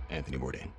Anthony Bourdain.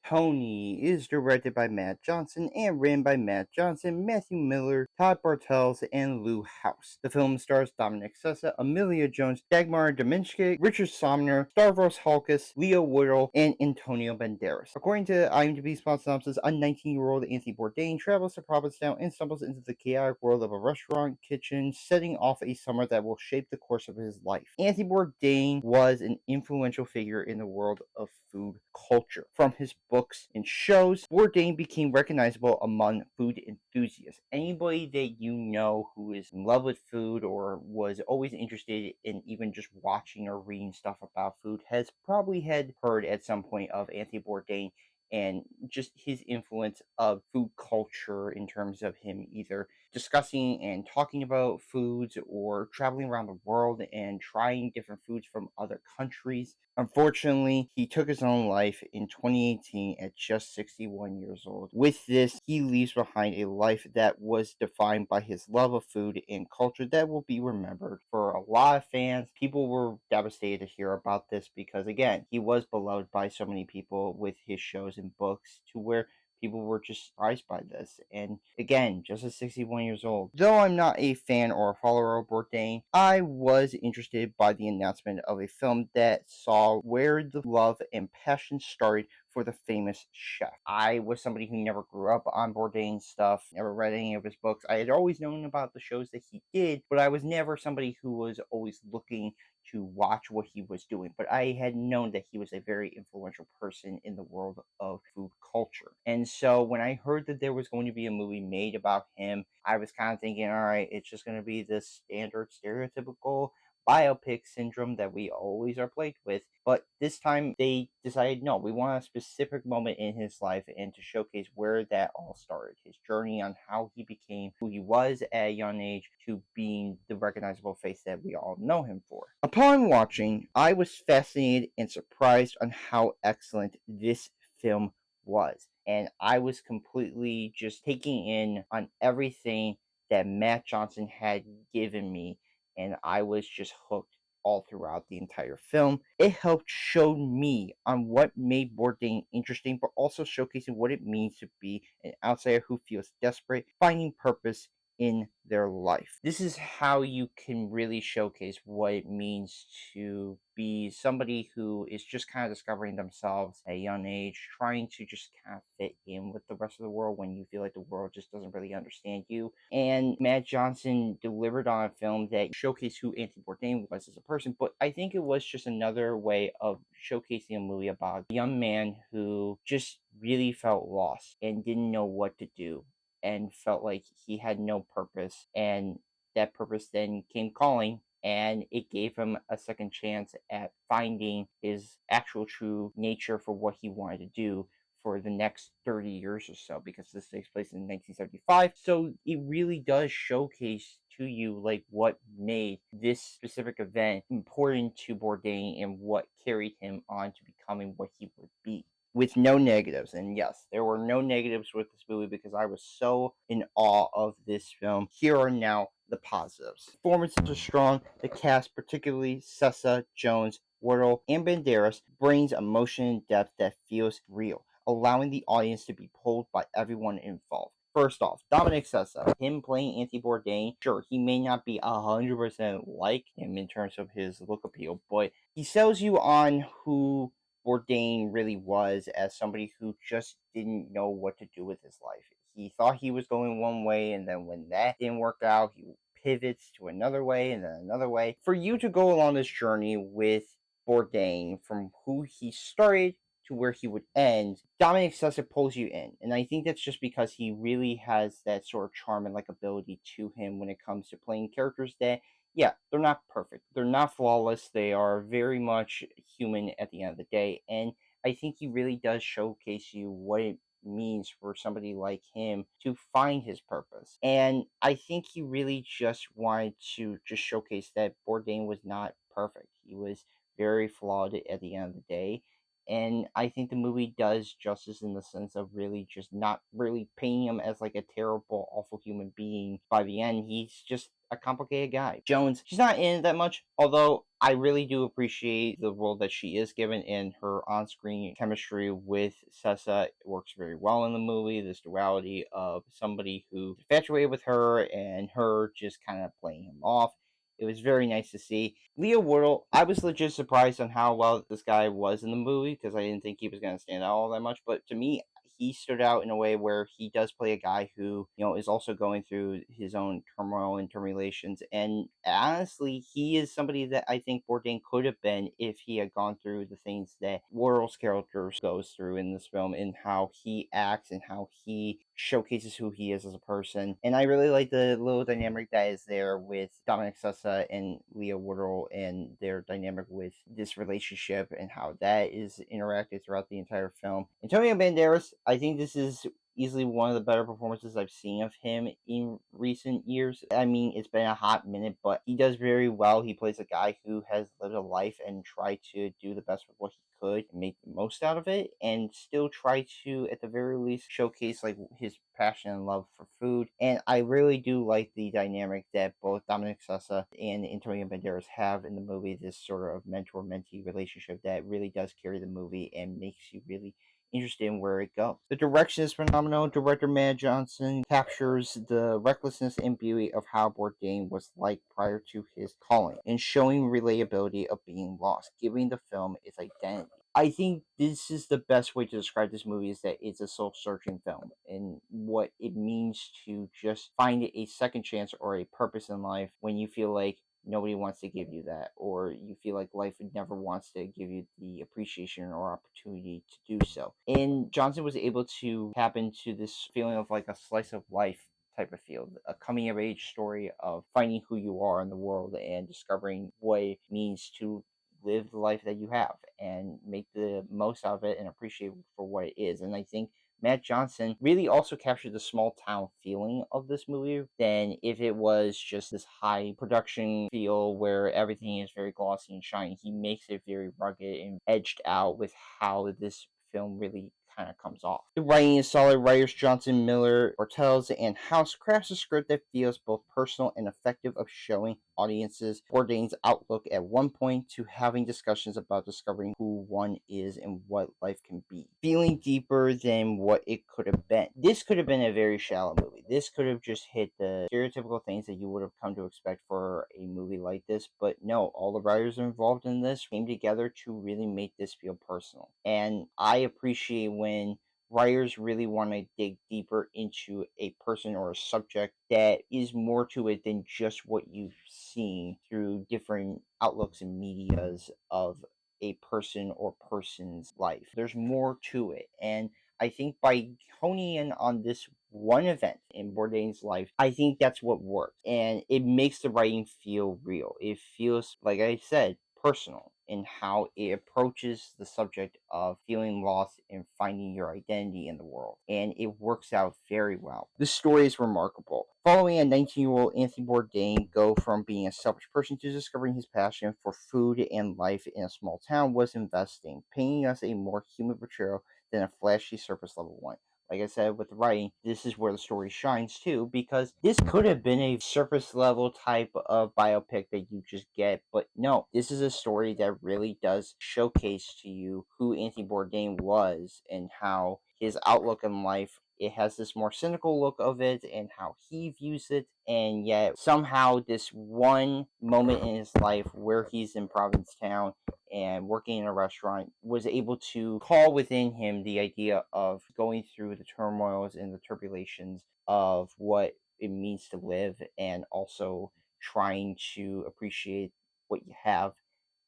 Tony is directed by Matt Johnson and written by Matt Johnson, Matthew Miller, Todd Bartels, and Lou Howe. The film stars Dominic Sessa, Emilia Jones, Dagmara, Domińczyk, Richard Sommer, Stavros, Halkias, Leo Woodall, and Antonio Banderas. According to IMDb's plot synopsis, a 19-year-old Anthony Bourdain travels to Provincetown and stumbles into the chaotic world of a restaurant kitchen, setting off a summer that will shape the course of his life. Anthony Bourdain was an influential figure in the world of food culture. From his books and shows, Bourdain became recognizable among food enthusiasts. Anybody that you know who is in love with food or was always interested in even just watching or reading stuff about food has probably had heard at some point of Anthony Bourdain and just his influence of food culture in terms of him either discussing and talking about foods or traveling around the world and trying different foods from other countries. Unfortunately, he took his own life in 2018 at just 61 years old. With this, he leaves behind a life that was defined by his love of food and culture that will be remembered. For a lot of fans, people were devastated to hear about this because, again, he was beloved by so many people with his shows and books to where people were just surprised by this. And again, just at 61 years old. Though I'm not a fan or a follower of Bourdain, I was interested by the announcement of a film that saw where the love and passion started for the famous chef. I was somebody who never grew up on Bourdain's stuff, never read any of his books. I had always known about the shows that he did, but I was never somebody who was always looking to watch what he was doing. But I had known that he was a very influential person in the world of food culture. And so when I heard that there was going to be a movie made about him, I was kind of thinking, all right, it's just going to be this standard stereotypical biopic syndrome that we always are plagued with. But this time they decided, no, we want a specific moment in his life and to showcase where that all started. His journey on how he became who he was at a young age to being the recognizable face that we all know him for. Upon watching, I was fascinated and surprised on how excellent this film was. And I was completely just taking in on everything that Matt Johnson had given me, and I was just hooked all throughout the entire film. It helped show me on what made Bourdain interesting, but also showcasing what it means to be an outsider who feels desperate, finding purpose in their life. This is how you can really showcase what it means to be somebody who is just kind of discovering themselves at a young age, trying to just kind of fit in with the rest of the world when you feel like the world just doesn't really understand you. And Matt Johnson delivered on a film that showcased who Anthony Bourdain was as a person, but I think it was just another way of showcasing a movie about a young man who just really felt lost and didn't know what to do and felt like he had no purpose, and that purpose then came calling, and it gave him a second chance at finding his actual true nature for what he wanted to do for the next 30 years or so, because this takes place in 1975. So it really does showcase to you like what made this specific event important to Bourdain and what carried him on to becoming what he would be, with no negatives. And yes, there were no negatives with this movie because I was so in awe of this film. Here are now the positives. Performances are strong. The cast, particularly Sessa, Jones, Woodall, and Banderas, brings emotion and depth that feels real, allowing the audience to be pulled by everyone involved. First off, Dominic Sessa, him playing Anthony Bourdain, sure, he may not be 100% like him in terms of his look appeal, but he sells you on who Bourdain really was as somebody who just didn't know what to do with his life. He thought he was going one way, and then when that didn't work out, he pivots to another way and then another way. For you to go along this journey with Bourdain from who he started to where he would end, Dominic Sessa pulls you in. And I think that's just because he really has that sort of charm and like ability to him when it comes to playing characters that, yeah, they're not perfect. They're not flawless. They are very much human at the end of the day. And I think he really does showcase you what it means for somebody like him to find his purpose. And I think he really just wanted to just showcase that Bourdain was not perfect. He was very flawed at the end of the day. And I think the movie does justice in the sense of really just not really painting him as like a terrible, awful human being. By the end, he's just a complicated guy. Jones, she's not in it that much, although I really do appreciate the role that she is given, and her on-screen chemistry with Sessa works very well in the movie. This duality of somebody who infatuated with her and her just kind of playing him off. It was very nice to see. Leo Woodall, I was legit surprised on how well this guy was in the movie because I didn't think he was going to stand out all that much. But to me, he stood out in a way where he does play a guy who, is also going through his own turmoil and tribulations. And honestly, he is somebody that I think Bourdain could have been if he had gone through the things that Worrell's character goes through in this film, and how he acts and how he showcases who he is as a person. And I really like the little dynamic that is there with Dominic Sessa and Leo Woodall, and their dynamic with this relationship and how that is interacted throughout the entire film. Antonio Banderas, I think this is easily one of the better performances I've seen of him in recent years. I mean, it's been a hot minute, but he does very well. He plays a guy who has lived a life and tried to do the best with what he could and make the most out of it, and still try to, at the very least, showcase like his passion and love for food. And I really do like the dynamic that both Dominic Sessa and Antonio Banderas have in the movie, this sort of mentor-mentee relationship that really does carry the movie and makes you really interested in where it goes. The direction is phenomenal. Director Matt Johnson captures the recklessness and beauty of how Bourdain was like prior to his calling, and showing relatability of being lost, giving the film its identity. I think this is the best way to describe this movie, is that it's a soul-searching film and what it means to just find a second chance or a purpose in life when you feel like nobody wants to give you that, or you feel like life never wants to give you the appreciation or opportunity to do so. And Johnson was able to tap into this feeling of like a slice of life type of feel, a coming of age story of finding who you are in the world and discovering what it means to live the life that you have and make the most of it and appreciate it for what it is. And I think Matt Johnson really also captured the small town feeling of this movie than if it was just this high production feel where everything is very glossy and shiny. He makes it very rugged and edged out with how this film really kind of comes off. The writing is solid. Writers Johnson, Miller, Bartels, and House crafts a script that feels both personal and effective of showing audiences Bourdain's outlook at one point to having discussions about discovering who one is and what life can be. Feeling deeper than what it could have been. This could have been a very shallow movie. This could have just hit the stereotypical things that you would have come to expect for a movie like this, but no, all the writers involved in this came together to really make this feel personal. And I appreciate when writers really want to dig deeper into a person or a subject that is more to it than just what you've seen through different outlooks and medias of a person or person's life. There's more to it. And I think by honing in on this one event in Bourdain's life, I think that's what works. And it makes the writing feel real. It feels, like I said, personal in how it approaches the subject of feeling lost and finding your identity in the world. And it works out very well. The story is remarkable. Following a 19-year-old Anthony Bourdain go from being a selfish person to discovering his passion for food and life in a small town was investing, painting us a more human portrayal than a flashy surface level one. Like I said with the writing, this is where the story shines too, because this could have been a surface level type of biopic that you just get, but no, this is a story that really does showcase to you who Anthony Bourdain was and how his outlook in life. It has this more cynical look of it and how he views it, and yet somehow this one moment in his life where he's in Provincetown and working in a restaurant was able to call within him the idea of going through the turmoils and the turbulations of what it means to live, and also trying to appreciate what you have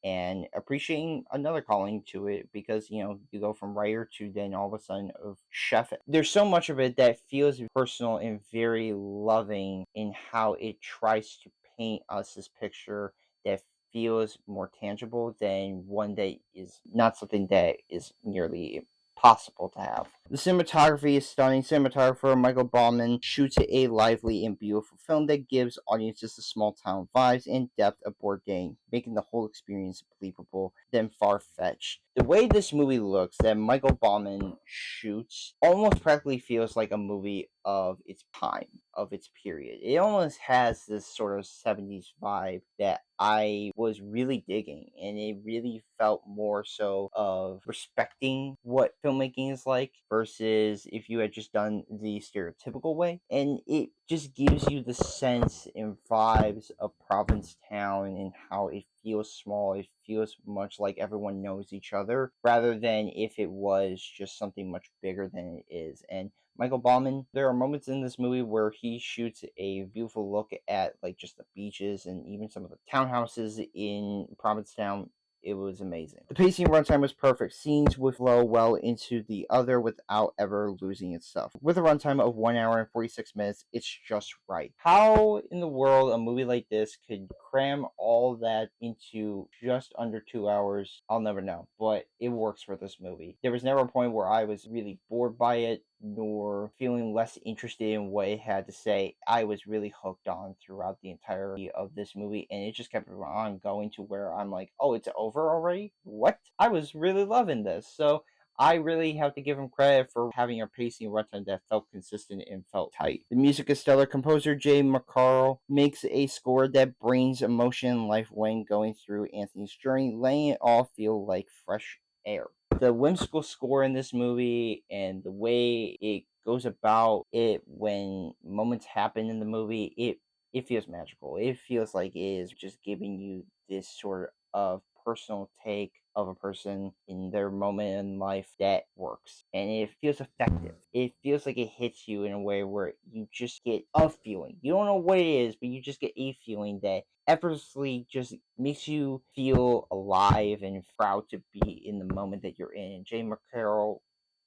and appreciating another calling to it, because you go from writer to then all of a sudden of chef. There's so much of it that feels personal and very loving in how it tries to paint us this picture that feels more tangible than one that is not something that is nearly possible to have. The cinematography is stunning. Cinematographer Michael Bauman shoots a lively and beautiful film that gives audiences the small town vibes and depth of Bourdain, making the whole experience believable than far-fetched. The way this movie looks that Michael Bauman shoots almost practically feels like a movie of its time, of its period. It almost has this sort of 70s vibe that I was really digging, and it really felt more so of respecting what filmmaking is like versus if you had just done the stereotypical way. And it just gives you the sense and vibes of Provincetown and how it feels small. It feels much like everyone knows each other rather than if it was just something much bigger than it is. And Michael Bauman, there are moments in this movie where he shoots a beautiful look at like just the beaches and even some of the townhouses in Provincetown. It was amazing. The pacing and runtime was perfect. Scenes would flow well into the other without ever losing itself. With a runtime of 1 hour and 46 minutes, it's just right. How in the world a movie like this could cram all that into just under 2 hours, I'll never know. But it works for this movie. There was never a point where I was really bored by it, nor feeling less interested in what it had to say. I was really hooked on throughout the entirety of this movie, and it just kept on going to where I'm like, oh, it's over already? What? I was really loving this. So I really have to give him credit for having a pacing runtime that felt consistent and felt tight. The music is stellar. Composer Jay McCarroll makes a score that brings emotion and life when going through Anthony's journey, letting it all feel like fresh air. The whimsical score in this movie and the way it goes about it when moments happen in the movie, it feels magical. It feels like it is just giving you this sort of personal take of a person in their moment in life that works. And it feels effective. It feels like it hits you in a way where you just get a feeling. You don't know what it is, but you just get a feeling that effortlessly just makes you feel alive and proud to be in the moment that you're in. And Jay McCarroll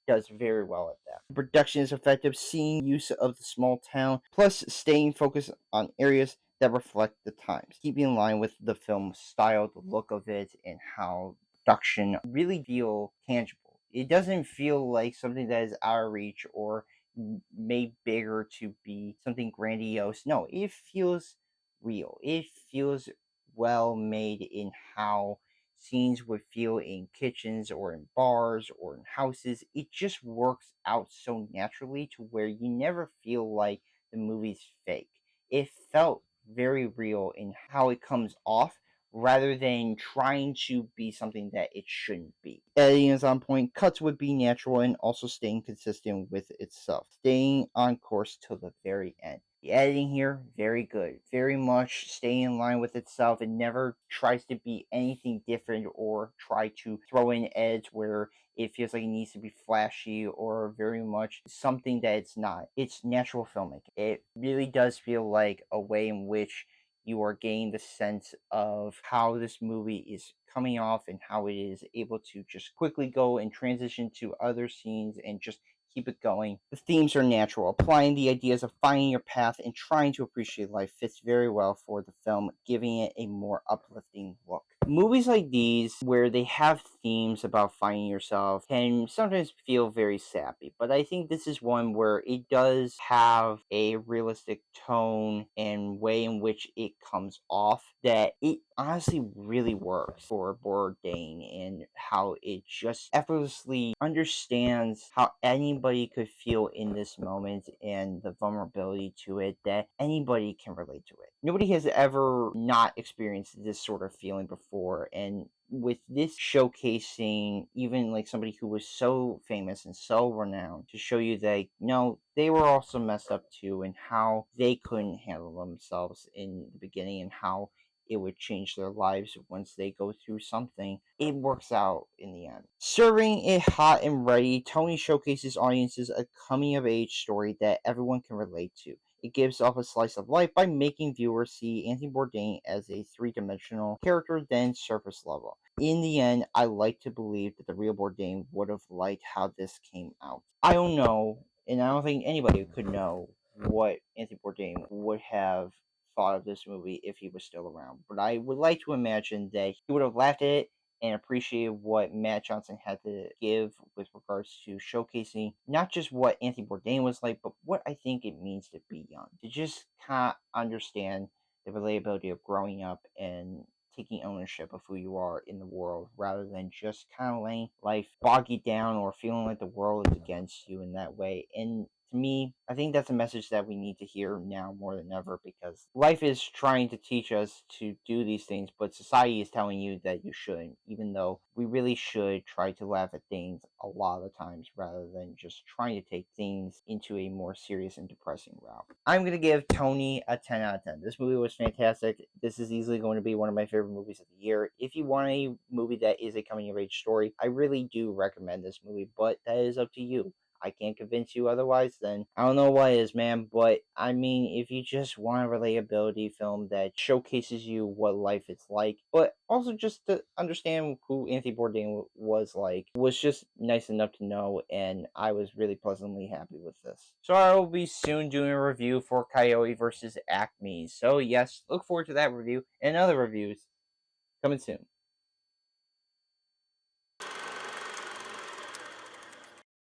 does very well at that. The production is effective, seeing use of the small town, plus staying focused on areas that reflect the times, keeping in line with the film's style, the look of it, and how production really feel tangible. It doesn't feel like something that is out of reach or made bigger to be something grandiose. No, it feels real. It feels well made in how scenes would feel in kitchens or in bars or in houses. It just works out so naturally to where you never feel like the movie's fake. It felt very real in how it comes off rather than trying to be something that it shouldn't be. Editing is on point, cuts would be natural, and also staying consistent with itself, staying on course till the very end. The editing here, very good. Very much staying in line with itself. It never tries to be anything different or try to throw in edge where it feels like it needs to be flashy or very much something that it's not. It's natural filmmaking. It really does feel like a way in which you are getting the sense of how this movie is coming off and how it is able to just quickly go and transition to other scenes and just keep it going. The themes are natural. Applying the ideas of finding your path and trying to appreciate life fits very well for the film, giving it a more uplifting look. Movies like these, where they have themes about finding yourself, can sometimes feel very sappy, but I think this is one where it does have a realistic tone and way in which it comes off that it honestly really works for Bourdain and how it just effortlessly understands how anybody could feel in this moment and the vulnerability to it that anybody can relate to it. Nobody has ever not experienced this sort of feeling before, and with this showcasing even like somebody who was so famous and so renowned to show you that no, they were also messed up too and how they couldn't handle themselves in the beginning and how it would change their lives once they go through something. It works out in the end. Serving it hot and ready, Tony showcases audiences a coming of age story that everyone can relate to. It gives off a slice of life by making viewers see Anthony Bourdain as a three-dimensional character than surface level. In the end, I like to believe that the real Bourdain would have liked how this came out. I don't know, and I don't think anybody could know what Anthony Bourdain would have thought of this movie if he was still around. But I would like to imagine that he would have laughed at it and appreciated what Matt Johnson had to give with regards to showcasing not just what Anthony Bourdain was like, but what I think it means to be young. To just kind of understand the relatability of growing up and taking ownership of who you are in the world rather than just kind of letting life bog you down or feeling like the world is against you in that way. And to me, I think that's a message that we need to hear now more than ever, because life is trying to teach us to do these things, but society is telling you that you shouldn't, even though we really should try to laugh at things a lot of times rather than just trying to take things into a more serious and depressing route. I'm going to give Tony a 10 out of 10. This movie was fantastic. This is easily going to be one of my favorite movies of the year. If you want a movie that is a coming of age story, I really do recommend this movie, but that is up to you. I can't convince you otherwise, then I don't know what is, man. But I mean, if you just want a relatability film that showcases you what life is like, but also just to understand who Anthony Bourdain was just nice enough to know, and I was really pleasantly happy with this. So I will be soon doing a review for Coyote versus Acme. So yes, look forward to that review and other reviews coming soon.